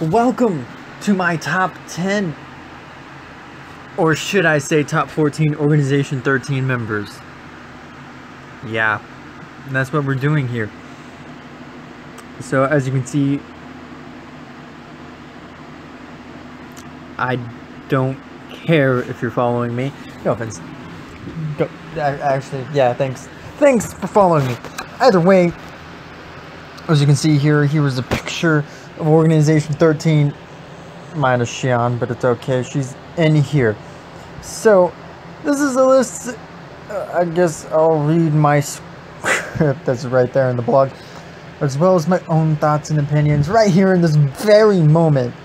Welcome to my top 10, or should I say top 14 Organization 13 members. Yeah, that's what we're doing here. So as you can see, I don't care if you're following me. No offense. Actually, yeah, thanks for following me. Either way, as you can see here was a picture of Organization 13 minus Xian, but it's okay, she's in here. So this is a list. I guess I'll read my script that's right there in the blog, as well as my own thoughts and opinions right here in this very moment.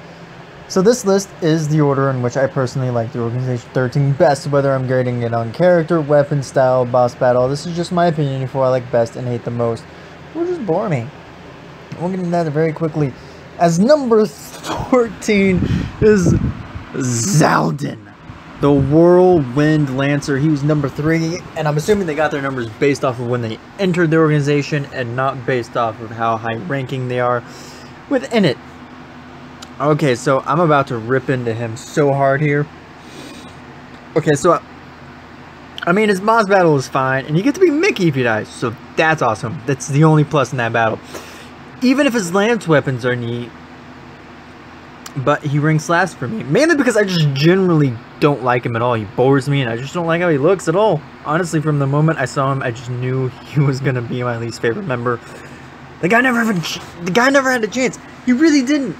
So this list is the order in which I personally like the Organization 13 best, whether I'm grading it on character, weapon style, boss battle. This is just my opinion for what I like best and hate the most. We'll just bore me. We'll get into that very quickly. As number 14 is Xaldin, the Whirlwind Lancer. He was number 3, and I'm assuming they got their numbers based off of when they entered the organization and not based off of how high ranking they are within it. Okay, so I'm about to rip into him so hard here. Okay, so I mean, his boss battle is fine, and you get to be Mickey if he dies, so that's awesome. That's the only plus in that battle. Even if his lance weapons are neat, but he ranks last for me. Mainly because I just generally don't like him at all. He bores me, and I just don't like how he looks at all. Honestly, from the moment I saw him, I just knew he was going to be my least favorite member. The guy never had a chance. He really didn't.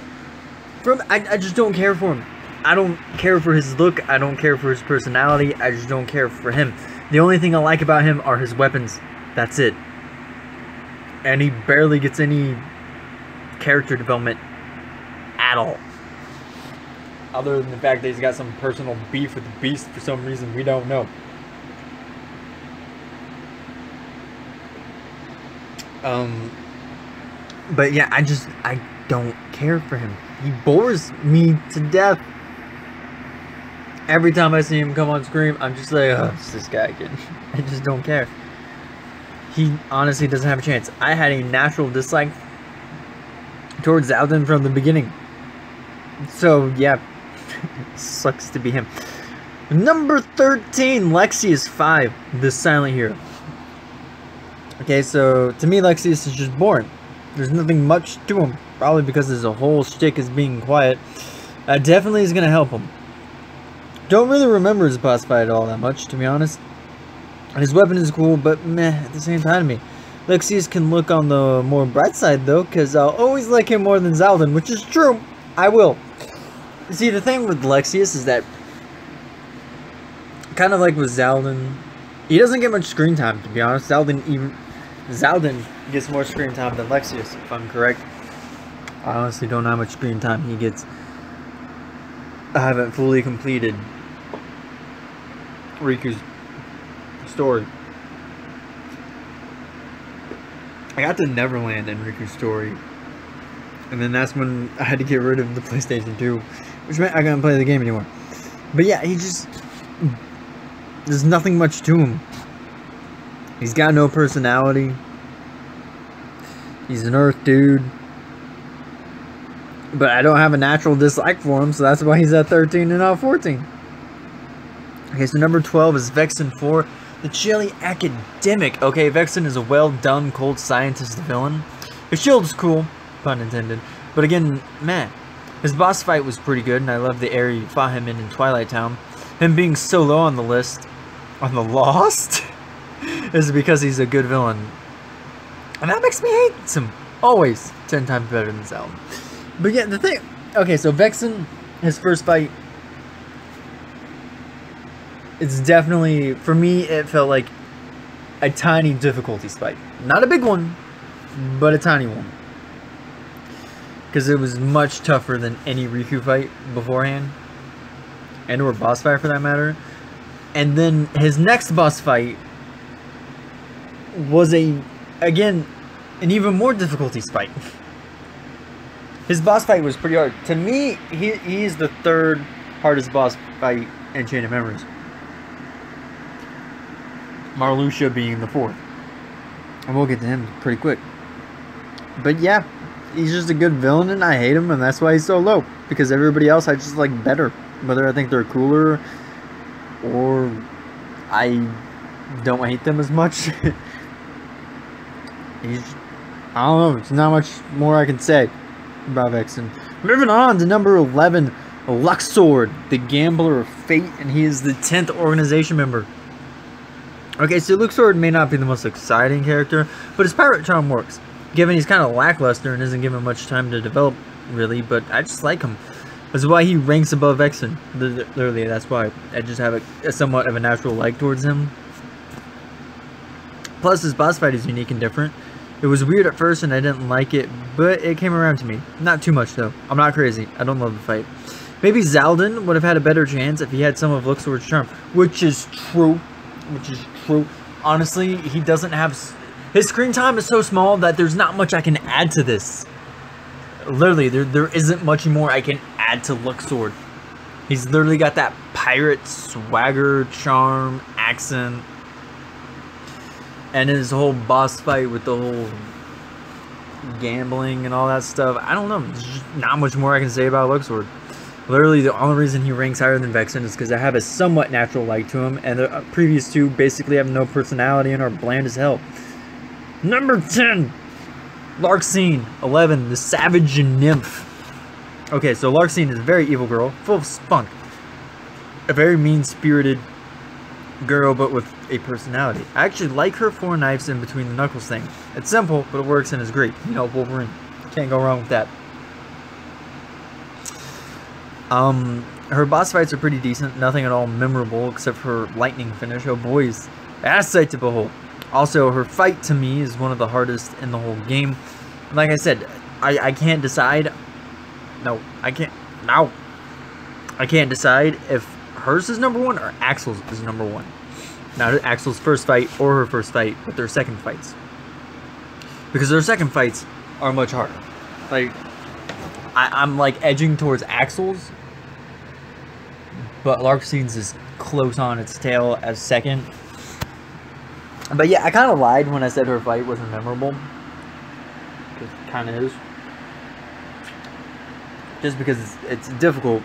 I just don't care for him. I don't care for his look. I don't care for his personality. I just don't care for him. The only thing I like about him are his weapons. That's it. And he barely gets any character development at all. Other than the fact that he's got some personal beef with the Beast for some reason we don't know. But yeah, I don't care for him. He bores me to death. Every time I see him come on screen, I'm just like, oh, it's this guy again. I just don't care. He honestly doesn't have a chance. I had a natural dislike towards Xaldin from the beginning. So, yeah. Sucks to be him. Number 13, Lexi 5, the Silent Hero. Okay, so to me, Lexius is just boring. There's nothing much to him. Probably because his whole shtick is being quiet. Definitely is going to help him. Don't really remember his boss fight all that much, to be honest. His weapon is cool, but meh at the same time to me. Lexius can look on the more bright side, though, because I'll always like him more than Xaldin, which is true. I will. See, the thing with Lexius is that, kind of like with Xaldin, he doesn't get much screen time, to be honest. Xaldin gets more screen time than Lexius, if I'm correct. I honestly don't know how much screen time he gets. I haven't fully completed Riku's story. I got to Neverland in Riku's story, and then that's when I had to get rid of the PlayStation 2, which meant I couldn't play the game anymore. But yeah, there's nothing much to him. He's got no personality. He's an Earth dude. But I don't have a natural dislike for him, so that's why he's at 13 and not 14. Okay, so number 12 is Vexen 4, the Chilly Academic. Okay, Vexen is a well-done cold scientist villain. His shield is cool, pun intended. But again, man, his boss fight was pretty good, and I love the area you fought him in Twilight Town. Him being so low on the list, on the Lost, is because he's a good villain. And that makes me hate him. Always 10 times better than Xaldin. But yeah, the thing... Okay, so Vexen, his first fight... It's definitely... For me, it felt like a tiny difficulty spike. Not a big one, but a tiny one. Because it was much tougher than any Riku fight beforehand. And or boss fight for that matter. And then his next boss fight was again, an even more difficulty spike. His boss fight was pretty hard. To me, he's the third hardest boss fight in Chain of Memories. Marluxia being the fourth. And we'll get to him pretty quick. But yeah, he's just a good villain, and I hate him, and that's why he's so low. Because everybody else I just like better, whether I think they're cooler or I don't hate them as much. I don't know. There's not much more I can say about Vexen. Moving on to number 11, Luxord, the Gambler of Fate, and he is the 10th organization member. Okay, so Luxord may not be the most exciting character, but his pirate charm works. Given he's kind of lackluster and isn't given much time to develop, really, but I just like him. That's why he ranks above Vexen. Literally, that's why I just have a somewhat of a natural like towards him. Plus, his boss fight is unique and different. It was weird at first and I didn't like it, but it came around to me. Not too much though. I'm not crazy. I don't love the fight. Maybe Zaldin would have had a better chance if he had some of Luxord's charm, which is true. Honestly, he doesn't have... His screen time is so small that there's not much I can add to this. Literally, there isn't much more I can add to Luxord. He's literally got that pirate swagger, charm, accent. And his whole boss fight with the whole gambling and all that stuff. I don't know. There's just not much more I can say about Luxord. Literally, the only reason he ranks higher than Vexen is because I have a somewhat natural like to him. And the previous two basically have no personality and are bland as hell. Number 10. Larxene. 11. The Savage Nymph. Okay, so Larxene is a very evil girl. Full of spunk. A very mean-spirited girl, but with a personality. I actually like her 4 knives in between the knuckles thing. It's simple, but it works and is great. You know, Wolverine. Can't go wrong with that. Her boss fights are pretty decent. Nothing at all memorable except for her lightning finish. Oh boys, that's sight to behold. Also, her fight to me is one of the hardest in the whole game. Like I said, I can't decide. No, I can't. No, I can't decide if hers is number 1 or Axel's is number 1. Not Axel's first fight or her first fight, but their second fights. Because their second fights are much harder. Like, I'm like edging towards Axel's, but Larxene's is close on its tail as second. But yeah, I kind of lied when I said her fight wasn't memorable. It kind of is. Just because it's difficult.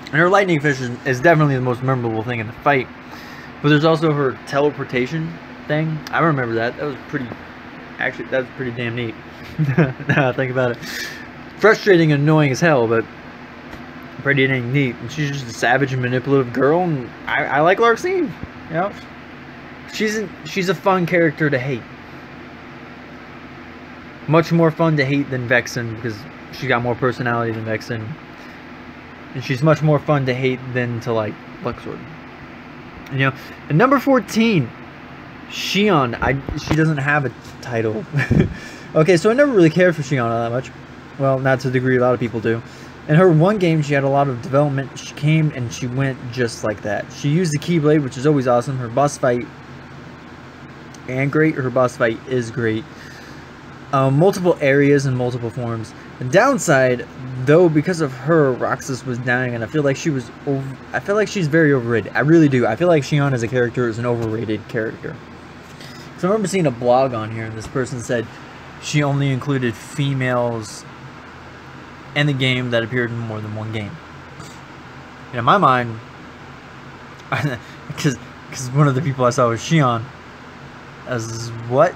And her lightning fish is definitely the most memorable thing in the fight. But there's also her teleportation thing. I remember that. That was pretty... Actually, that was pretty damn neat. Now I think about it. Frustrating and annoying as hell, but pretty dang neat. And she's just a savage and manipulative girl, and I like Larxene. You know? She's a fun character to hate. Much more fun to hate than Vexen, because she got more personality than Vexen. And she's much more fun to hate than to like Luxord. You know, and number 14, Xion. She doesn't have a title. Okay, so I never really cared for Xion all that much. Well, not to the degree a lot of people do. In her one game, she had a lot of development. She came and she went just like that. She used the Keyblade, which is always awesome. Her boss fight and great. Her boss fight is great. Multiple areas and multiple forms. The downside, though, because of her, Roxas was dying, and I feel like she was I feel like she's very overrated. I really do. I feel like Xion as a character is an overrated character. So I remember seeing a blog on here, and this person said she only included females in the game that appeared in more than one game. And in my mind, because one of the people I saw was Xion. As what?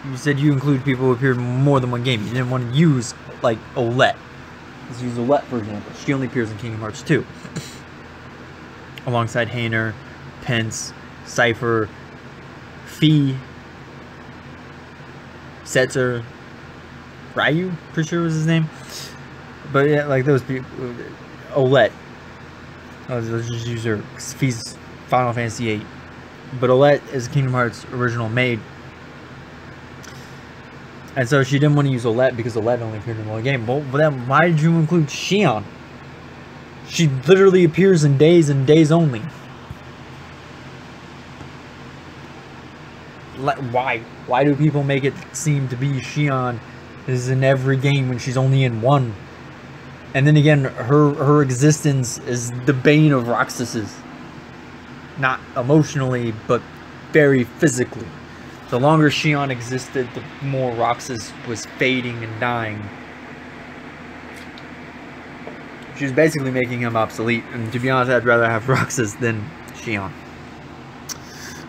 You said you include people who appeared in more than one game. You didn't want to use, like, Olette. Let's use Olette, for example. She only appears in Kingdom Hearts 2. Alongside Hayner, Pence, Cypher, Fee, Setzer, Ryu, pretty sure was his name. But yeah, like those people. Olette. Let's just use her. Fee's Final Fantasy VIII. But Olette is Kingdom Hearts original maid. And so she didn't want to use Olette because Olette only appeared in one game. Well, then why did you include Xion? She literally appears in days and days only. Why? Why do people make it seem to be Xion is in every game when she's only in one? And then again, her existence is the bane of Roxas's. Not emotionally, but very physically. The longer Xion existed, the more Roxas was fading and dying. She was basically making him obsolete, and to be honest, I'd rather have Roxas than Xion.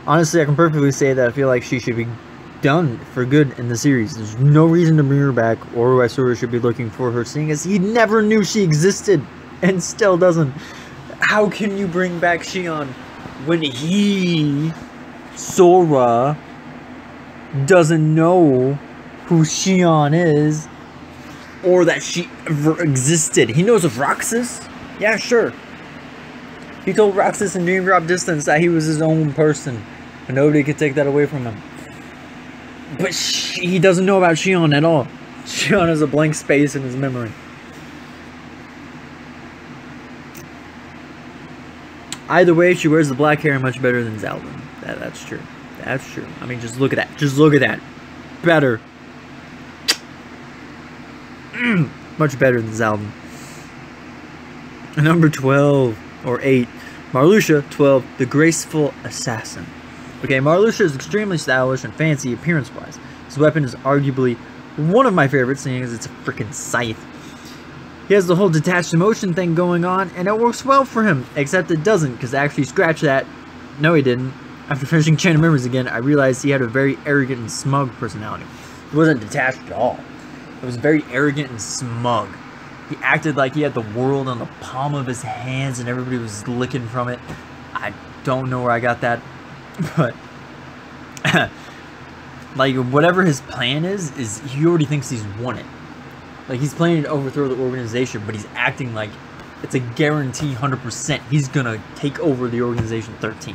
Honestly, I can perfectly say that I feel like she should be done for good in the series. There's no reason to bring her back, or why Sora should be looking for her, seeing as he never knew she existed, and still doesn't. How can you bring back Xion when he, Sora, doesn't know who Xion is, or that she ever existed? He knows of Roxas? Yeah, sure. He told Roxas in Dream Drop Distance that he was his own person, and nobody could take that away from him. But he doesn't know about Xion at all. Xion is a blank space in his memory. Either way, she wears the black hair much better than Xaldin. That's true. That's true. I mean, just look at that. Just look at that. Better. Much better than Xaldin. Number 12, or 8. Marluxia, 12, the graceful assassin. Okay, Marluxia is extremely stylish and fancy appearance-wise. His weapon is arguably one of my favorites, seeing as it's a freaking scythe. He has the whole detached emotion thing going on, and it works well for him, except it doesn't, because actually, scratch that. No, he didn't. After finishing Chain of Memories again, I realized he had a very arrogant and smug personality. He wasn't detached at all. It was very arrogant and smug. He acted like he had the world on the palm of his hands, and everybody was licking from it. I don't know where I got that, but like, whatever his plan is he already thinks he's won it. Like, he's planning to overthrow the organization, but he's acting like it's a guarantee 100% he's gonna take over the Organization 13.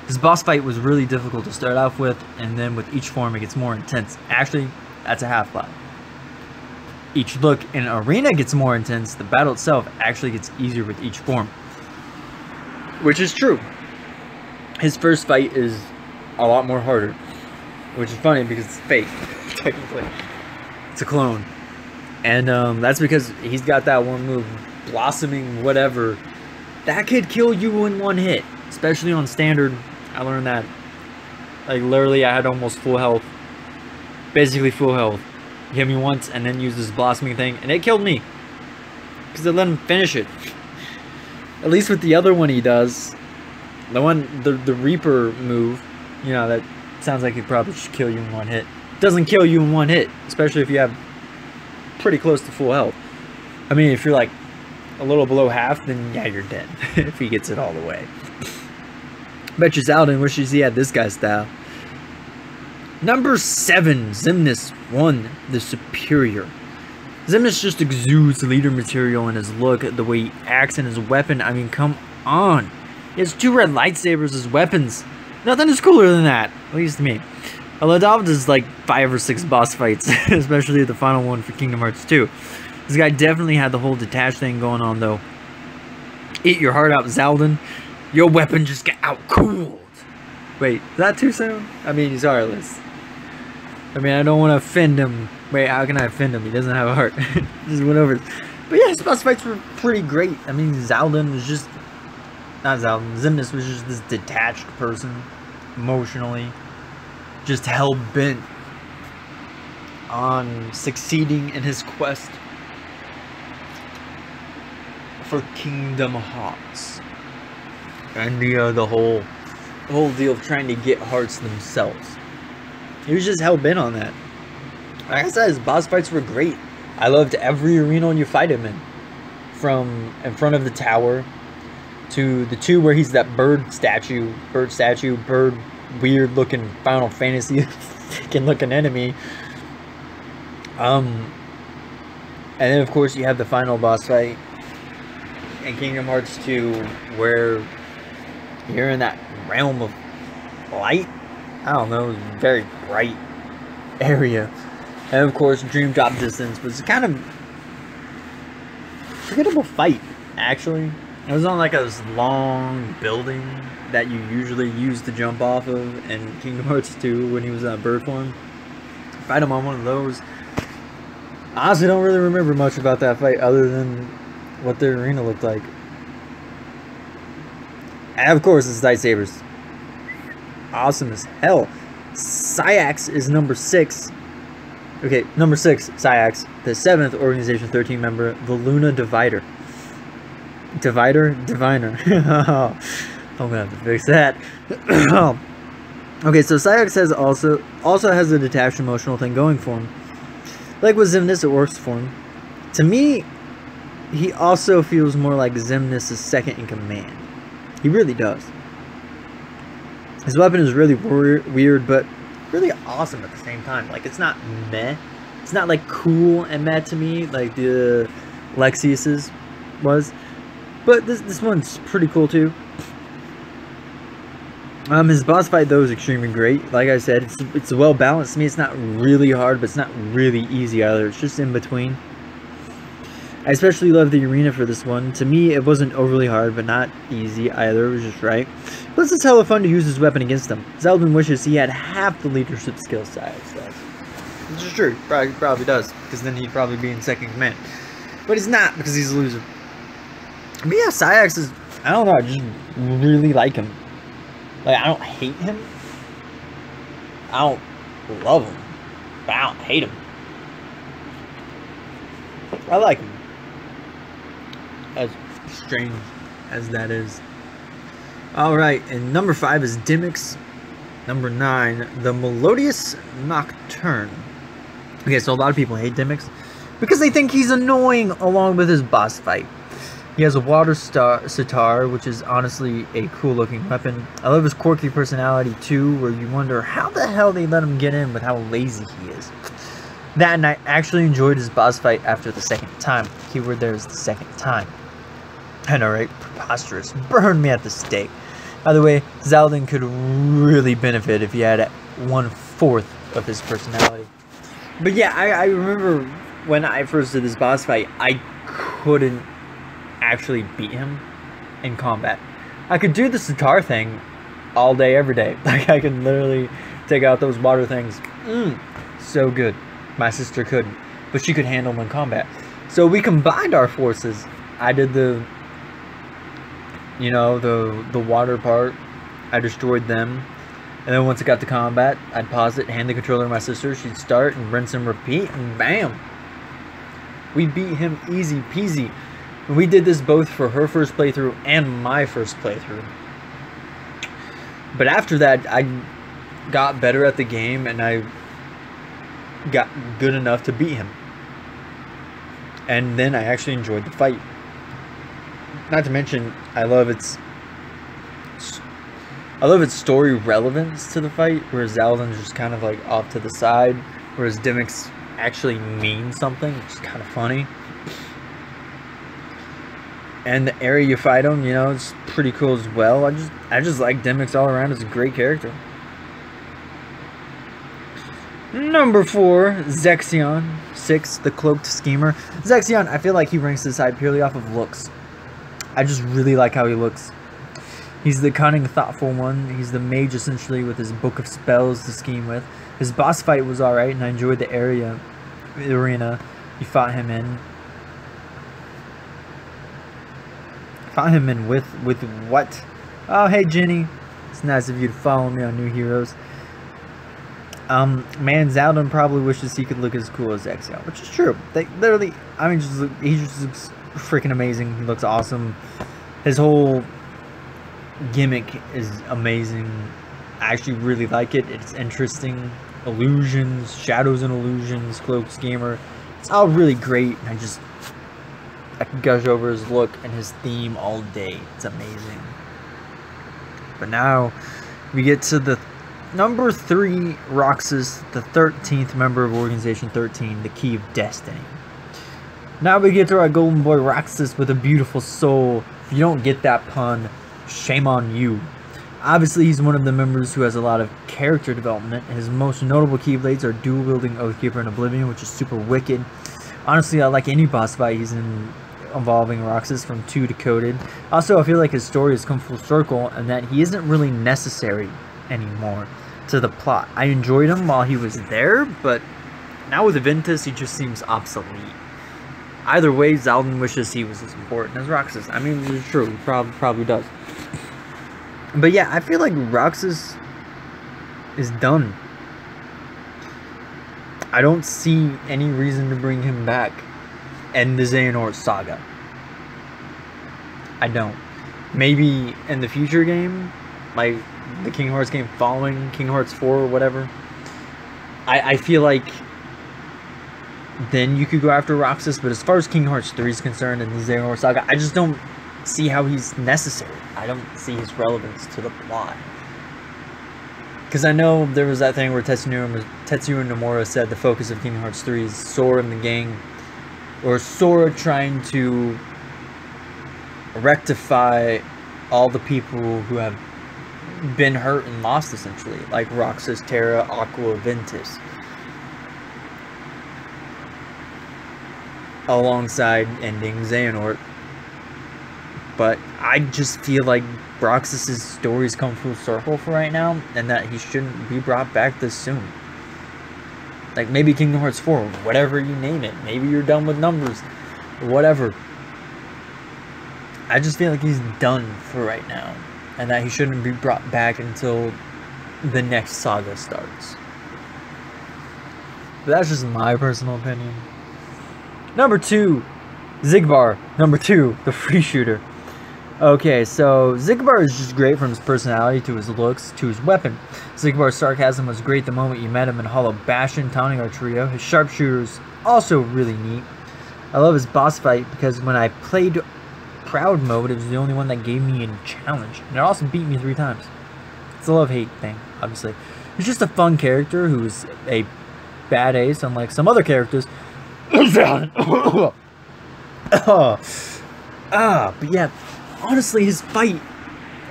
His boss fight was really difficult to start off with, and then with each form it gets more intense. Actually, that's a half lie. Each look in an arena gets more intense. The battle itself actually gets easier with each form. Which is true. His first fight is a lot more harder. Which is funny because it's fake, technically. It's a clone. And that's because he's got that one move, Blossoming whatever. That could kill you in one hit. Especially on standard. I learned that. Like, literally, I had almost full health. Basically full health. He hit me once and then used this Blossoming thing, and it killed me. Because it let him finish it. At least with the other one he does. The one, the Reaper move, you know, that sounds like it probably should kill you in one hit. Doesn't kill you in one hit, especially if you have pretty close to full health. I mean, if you're like a little below half, then yeah, you're dead. If he gets it all the way. Bet you Xaldin wishes he had this guy's style. Number 7, Xemnas 1, the Superior. Xemnas just exudes leader material in his look, the way he acts, and his weapon. I mean, come on. He has 2 red lightsabers as weapons. Nothing is cooler than that, at least to me. Ladov does like 5 or 6 boss fights, especially the final one for Kingdom Hearts 2. This guy definitely had the whole detached thing going on, though. Eat your heart out, Xaldin. Your weapon just got out-cooled. Wait, is that too soon? I mean, he's heartless. I mean, I don't want to offend him. Wait, how can I offend him? He doesn't have a heart. Just went over. But yeah, his boss fights were pretty great. I mean, Xaldin was just... Not Xaldin. Xemnas was just this detached person. Emotionally. Just hell-bent on succeeding in his quest for Kingdom Hearts. And the whole deal of trying to get hearts themselves. He was just hell-bent on that. Like I said, his boss fights were great. I loved every arena you fight him in. From in front of the tower to the 2 where he's that bird weird looking Final Fantasy looking enemy. And then of course you have the final boss fight in Kingdom Hearts 2 where you're in that realm of light. I don't know, it was a very bright area. And of course, Dream Drop Distance was kind of forgettable fight, actually. It was on like a long building that you usually use to jump off of in Kingdom Hearts 2 when he was on bird form. Fight him on one of those. I honestly don't really remember much about that fight other than what the arena looked like. And of course, it's lightsabers. awesome as hell. XIII is number 6. Okay, number 6, XIII. The 7th Organization 13 member, the Luna Divider. Diviner. I'm gonna have to fix that. Okay, so XIII has also has a detached emotional thing going for him. Like with Xemnas, it works for him. To me, he also feels more like Xemnas' second in command. He really does. His weapon is really weird, but really awesome at the same time. Like, it's not meh. It's not like cool and meh to me, like the Lexeus's was. But this one's pretty cool too. His boss fight though is extremely great. Like I said, it's well balanced. To me, it's not really hard, but it's not really easy either. It's just in between. I especially love the arena for this one. To me, it wasn't overly hard, but not easy either. It was just right. Plus, it's hella fun to use his weapon against him. Zeldin wishes he had half the leadership skill side stuff. Which is true. Probably does, because then he'd probably be in second command. But he's not, because he's a loser. But yeah, XIII is, I don't know, I just really like him. Like, I don't hate him. I don't love him. But I don't hate him. I like him. As strange as that is. Alright, and number 5 is Dimix. Number 9, the Melodious Nocturne. Okay, so a lot of people hate Dimix because they think he's annoying along with his boss fight. He has a water sitar, which is honestly a cool looking weapon. I love his quirky personality too, where you wonder how the hell they let him get in with how lazy he is. That, and I actually enjoyed his boss fight after the second time. Keyword there is the second time. I know, right? Preposterous. Burn me at the stake. By the way, Zeldin could really benefit if he had 1/4 of his personality. But yeah, I remember when I first did this boss fight, I couldn't actually beat him in combat. I could do the sitar thing all day, every day. Like, I could literally take out those water things. So good. My sister couldn't, but she could handle them in combat. So we combined our forces. I did the, you know, the water part. I destroyed them. And then once it got to combat, I'd pause it, hand the controller to my sister. She'd start and rinse and repeat, and bam! We beat him easy peasy. And we did this both for her first playthrough and my first playthrough. But after that, I got better at the game, and I got good enough to beat him. And then I actually enjoyed the fight. Not to mention, I love its story relevance to the fight, whereas Zeldin's just kind of like off to the side, whereas Dimix actually means something, which is kind of funny. And the area you fight him, you know, it's pretty cool as well. I just like Dimix all around. It's a great character. Number 4, XIII. 6, the Cloaked Schemer. XIII, I feel like he ranks this side purely off of looks. I just really like how he looks. He's the cunning, thoughtful one. He's the mage, essentially, with his book of spells to scheme with. His boss fight was alright, and I enjoyed the arena you fought him in. Fought him in with what? Oh, hey, Jenny. It's nice of you to follow me on New Heroes. Man, Zeldin probably wishes he could look as cool as XIII, which is true. They literally, I mean, he just looks freaking amazing. He looks awesome. His whole gimmick is amazing. I actually really like it. It's interesting. Illusions, shadows and illusions, Cloaked Schemer. It's all really great. And I can gush over his look and his theme all day. It's amazing. But now we get to the number 3 Roxas, the 13th member of Organization 13, the Key of Destiny. Now we get to our golden boy Roxas with a beautiful soul. If you don't get that pun, shame on you. Obviously, he's one of the members who has a lot of character development. His most notable keyblades are dual-wielding Oathkeeper and Oblivion, which is super wicked. Honestly, I like any boss fight he's in involving Roxas, from 2 to Coded. Also, I feel like his story has come full circle and that he isn't really necessary anymore to the plot. I enjoyed him while he was there, but now with Aventus, he just seems obsolete. Either way, Zeldin wishes he was as important as Roxas. I mean, it's true, he probably does. But yeah, I feel like Roxas is done. I don't see any reason to bring him back in the Xehanort saga. I don't. Maybe in the future game, like the Kingdom Hearts game following Kingdom Hearts 4 or whatever, I feel like then you could go after Roxas. But as far as Kingdom Hearts 3 is concerned and the Xehanort saga, I just don't see how he's necessary. I don't see his relevance to the plot. Because I know there was that thing where Tetsuya Nomura said the focus of Kingdom Hearts 3 is Sora and the gang, or Sora trying to rectify all the people who have been hurt and lost, essentially, like Roxas, Terra, Aqua, Ventus, alongside ending Xehanort. But I just feel like Roxas's stories come full circle for right now, and that he shouldn't be brought back this soon. Like, maybe Kingdom Hearts 4, whatever you name it. Maybe you're done with numbers, whatever. I just feel like he's done for right now, and that he shouldn't be brought back until the next saga starts. But that's just my personal opinion. Number 2, Xigbar. Number 2, the free shooter. Okay, so Xigbar is just great from his personality to his looks to his weapon. Xigbar's sarcasm was great the moment you met him in Hollow Bastion taunting our trio. His sharpshooter's also really neat. I love his boss fight because when I played Proud mode, it was the only one that gave me a challenge. And it also beat me 3 times. It's a love-hate thing, obviously. He's just a fun character who's a bad ace, unlike some other characters. But yeah, honestly, his fight.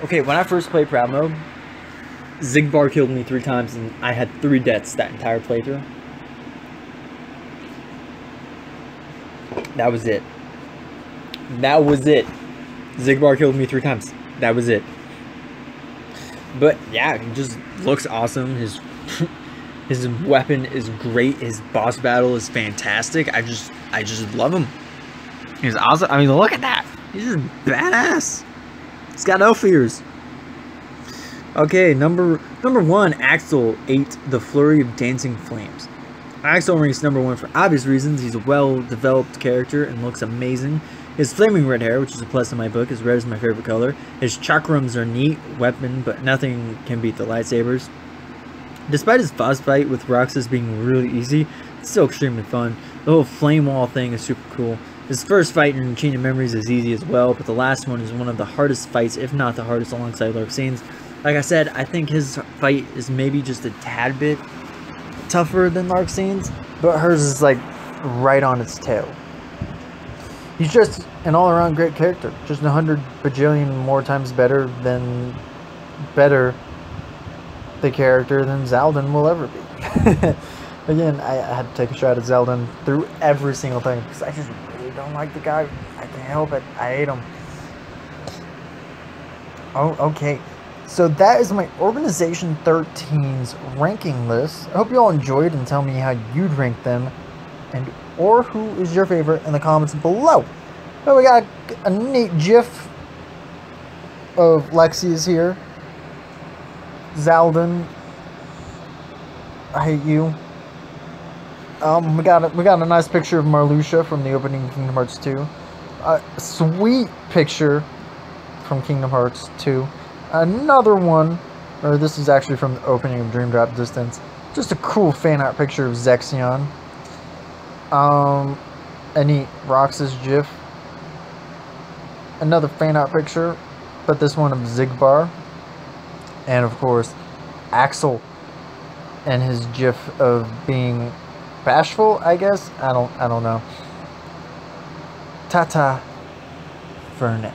Okay, when I first played Proud mode, Xigbar killed me 3 times, and I had 3 deaths that entire playthrough. That was it. That was it. Xigbar killed me 3 times. That was it. But yeah, he just looks awesome. His weapon is great. His boss battle is fantastic. I just love him. He's awesome. I mean, look at that. He's just badass. He's got no fears. Okay, number 1, Axel ate the flurry of dancing flames. Axel ranks number 1 for obvious reasons. He's a well-developed character and looks amazing. His flaming red hair, which is a plus in my book, is red is my favorite color. His chakrams are neat weapon, but nothing can beat the lightsabers. Despite his boss fight with Roxas being really easy, it's still extremely fun. The whole flame wall thing is super cool. His first fight in Chain of Memories is easy as well, but the last one is one of the hardest fights, if not the hardest, alongside Larxene's. Like I said, I think his fight is maybe just a tad bit tougher than Larxene's, but hers is like right on its tail. He's just an all-around great character. Just 100 bajillion more times better the character than Xaldin will ever be. Again, I had to take a shot at Xaldin through every single thing because I just really don't like the guy. I can't help it. I hate him. Oh, okay. So that is my Organization 13's ranking list. I hope you all enjoyed, and tell me how you'd rank them, and or who is your favorite in the comments below. So we got a neat gif of Lexi's here. Xaldin, I hate you. We got a nice picture of Marluxia from the opening of Kingdom Hearts 2. A sweet picture from Kingdom Hearts 2. Another one, or this is actually from the opening of Dream Drop Distance. Just a cool fan art picture of Zexion. A neat Roxas gif. Another fan art picture, but this one of Xigbar. And of course, Axel and his gif of being bashful, I guess. I don't know. Ta-ta for now.